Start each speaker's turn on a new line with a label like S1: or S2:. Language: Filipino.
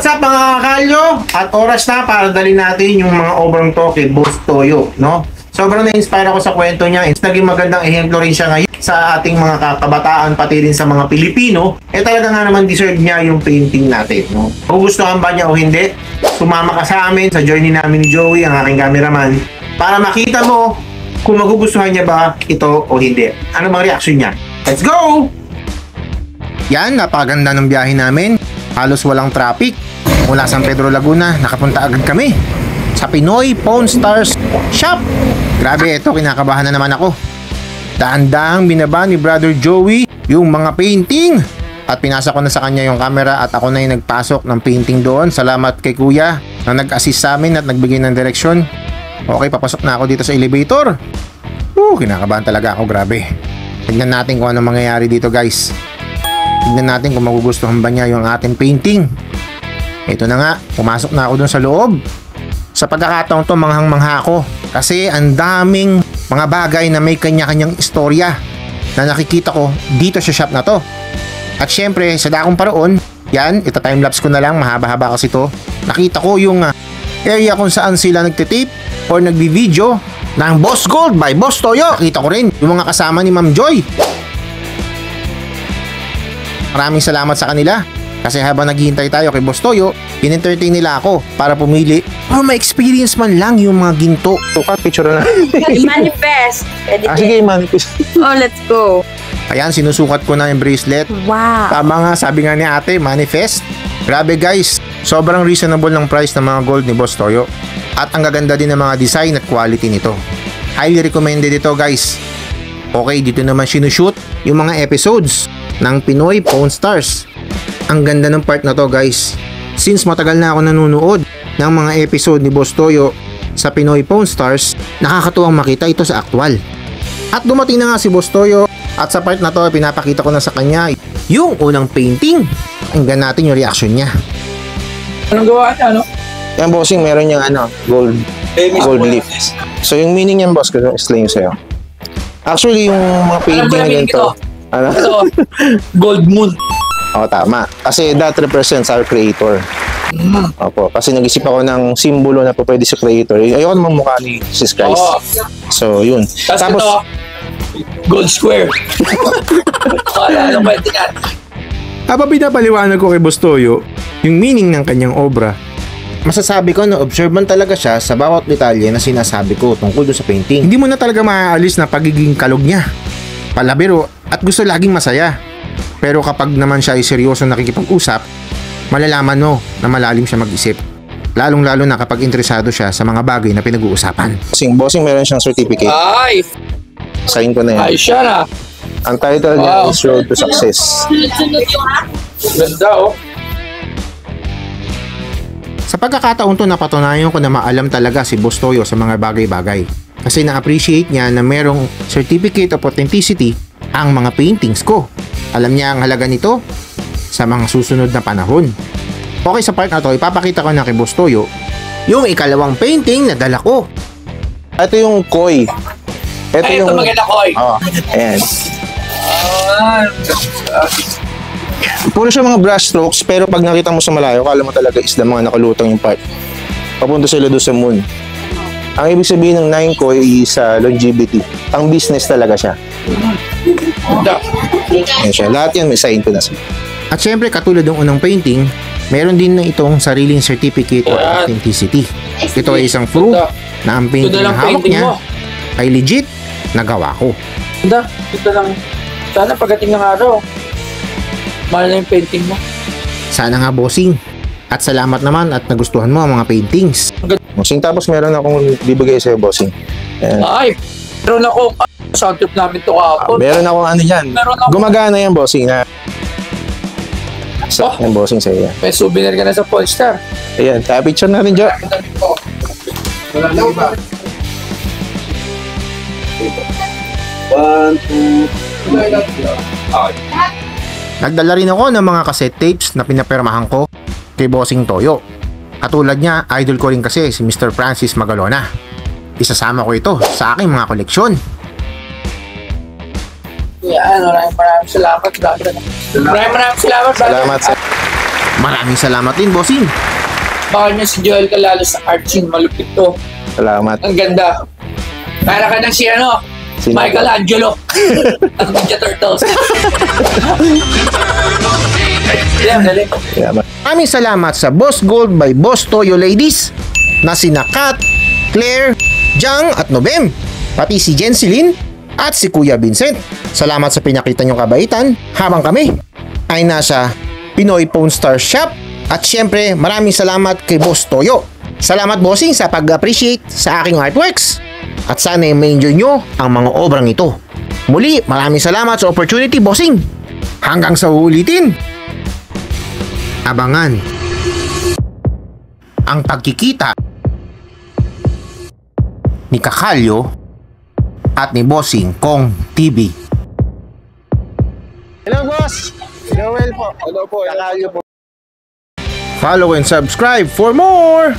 S1: what's up mga kakalyo? At oras na para dalhin natin yung mga obrang to kay Boss Toyo, no? Sobrang na-inspire ako sa kwento niya. Naging magandang ehemplo rin siya ngayon sa ating mga kabataan, pati rin sa mga Pilipino. Talaga nga naman deserve niya yung painting natin, no? Magugustuhan ba niya o hindi? Sumama ka sa amin sa journey namin ni Joey, ang aking cameraman, para makita mo kung magugustuhan niya ba ito o hindi. Ano bang reaction niya? Let's go! Yan, napakaganda ng biyahe namin. Halos walang traffic. Mula San Pedro, Laguna, nakapunta agad kami sa Pinoy Pawn Stars Shop. Grabe, ito, kinakabahan na naman ako. Dahan-dahang binaba ni Brother Joey yung mga painting. At pinasa ko na sa kanya yung camera at ako na yung nagpasok ng painting doon. Salamat kay Kuya na nag-assist sa amin at nagbigay ng direksyon. Okay, papasok na ako dito sa elevator. Kinakabahan talaga ako, grabe. Tignan natin kung ano mangyayari dito, guys. Tignan natin kung magugustuhan ba niya yung ating painting. Ito na nga, pumasok na ako dun sa loob. Sa pagkakataon to, manghang-mangha ako. Kasi ang daming mga bagay na may kanya-kanyang istorya na nakikita ko dito sa shop na to. At syempre, sa dakong paraon, yan, ita-timelapse ko na lang, mahaba-haba kasi to. Nakita ko yung area kung saan sila nagtitape or nagbi-video ng Boss Gold by Boss Toyo. Nakita ko rin yung mga kasama ni Ma'am Joy. Maraming salamat sa kanila kasi habang naghihintay tayo kay Boss Toyo, in-entertain nila ako para pumili para ma-experience man lang yung mga ginto. Picture na.
S2: Manifest.
S1: Sige, manifest.
S2: Oh, let's go.
S1: Ayan, sinusukat ko na yung bracelet.
S2: Wow.
S1: Tama nga, sabi nga ni ate, manifest. Grabe guys, sobrang reasonable ng price ng mga gold ni Boss Toyo. At ang gaganda din ng mga design at quality nito. Highly recommended ito guys. Okay, dito naman sinushoot yung mga episodes ng Pinoy Pawn Stars. Ang ganda ng part na to guys. Since matagal na ako nanonood ng mga episode ni Boss Toyo sa Pinoy Pawn Stars, nakakatuwang makita ito sa aktual. At dumating na nga si Boss Toyo at sa part na to pinapakita ko na sa kanya yung unang painting. Hanggang natin yung reaction niya.
S3: Anong gawa niya, ano?
S1: Yan bossing, meron yung gold leaf. So yung meaning yan boss, kasi explain ko sa'yo. Actually yung mga painting na ganito,
S3: Gold moon.
S1: Tama. Kasi that represents our creator. Opo. Kasi nag-isip ako ng simbolo na po pwede sa creator. Ayoko naman mukha ni Jesus Christ. So, yun.
S3: Tapos ito, gold square. Anong pwede yan?
S1: Habang pinapaliwanag ko kay Boss Toyo yung meaning ng kanyang obra, masasabi ko na observant talaga siya sa bawat detalye na sinasabi ko tungkol doon sa painting. Hindi mo na talaga maaalis na pagiging kalog niya, palabiro at gusto laging masaya. Pero kapag naman siya ay seryoso nakikipag-usap, malalaman mo na malalim siya mag-isip. Lalong-lalo na kapag interesado siya sa mga bagay na pinag-uusapan. Bossing meron siyang certificate.
S3: Ay!
S1: Sign ko na yan.
S3: Ay, siya na.
S1: Ang title niya is Road to Success.
S3: Ganda, oh.
S1: Sa pagkakataon to, napatunayan ko na maalam talaga si Boss Toyo sa mga bagay-bagay. Kasi na-appreciate niya na merong certificate of authenticity ang mga paintings ko. Alam niya ang halaga nito sa mga susunod na panahon. Okay, sa part na to, ipapakita ko na kay Boss Toyo yung ikalawang painting na dala ko. Ito yung koi.
S3: Ito maganda koi.
S1: Ayan. Puro siya mga brush strokes, pero pag nakita mo sa malayo, kala mo talaga isda mga nakalutang yung part. Papunta sila doon sa moon. Ang ibig sabihin ng 9 koi is longevity. Ang business talaga siya. Ayan siya. Lahat yan may sign ko na siya. At syempre, katulad ng unang painting, meron din na itong sariling certificate of authenticity. Ito ay isang proof na ang painting na hawak niya ay legit na gawa ko.
S3: Ganda. Ito lang. Sana pagdating ng araw, mahal na yung painting mo.
S1: Sana nga bossing. At salamat naman at nagustuhan mo ang mga paintings. Bossing, tapos meron akong bibigay sa'yo bossing.
S3: Ay! Meron ako. Sound trip namin ito kahapon.
S1: Meron akong ano yan. Gumagana yan bossing na. Yan bossing sa'yo yan.
S3: May souvenir ka na sa Pawn Star.
S1: Ayan, kaya picture natin dyan.
S3: Walang iba. 1, 2,
S1: Nagdala rin ako ng mga cassette tapes na pinapirmahan ko kay Bossing Toyo. Katulad niya, idol ko rin kasi si Mr. Francis Magalona. Isasama ko ito sa aking mga koleksyon.
S3: Yan, maraming salamat. Maraming salamat.
S1: Salamat. Maraming salamat din, bossing.
S3: Baka nyo si Joel Calalo sa Arching. Malupit to.
S4: Salamat.
S3: Ang ganda. Para ka ng si ano?
S4: Sino?
S3: Michelangelo. Ang Ninja Turtles. Yan, dali.
S4: Salamat.
S1: Maraming salamat sa Boss Gold by Boss Toyo ladies na sina Kat, Claire, Jang at Novem, pati si Jensilyn at si Kuya Vincent. Salamat sa pinakita nyong kabaitan habang kami ay nasa Pinoy Pawn Star Shop. At syempre maraming salamat kay Boss Toyo. Salamat bossing sa pag-appreciate sa aking artworks. At sana i-enjoy nyo ang mga obrang ito. Muli maraming salamat sa opportunity bossing. Hanggang sa uulitin. Abangan ang pagkikita ni Kakalyo at ni Bossing Kong TV. Hello boss! Joel po.
S4: Hello po.
S1: Kakalyo po. Follow and subscribe for more!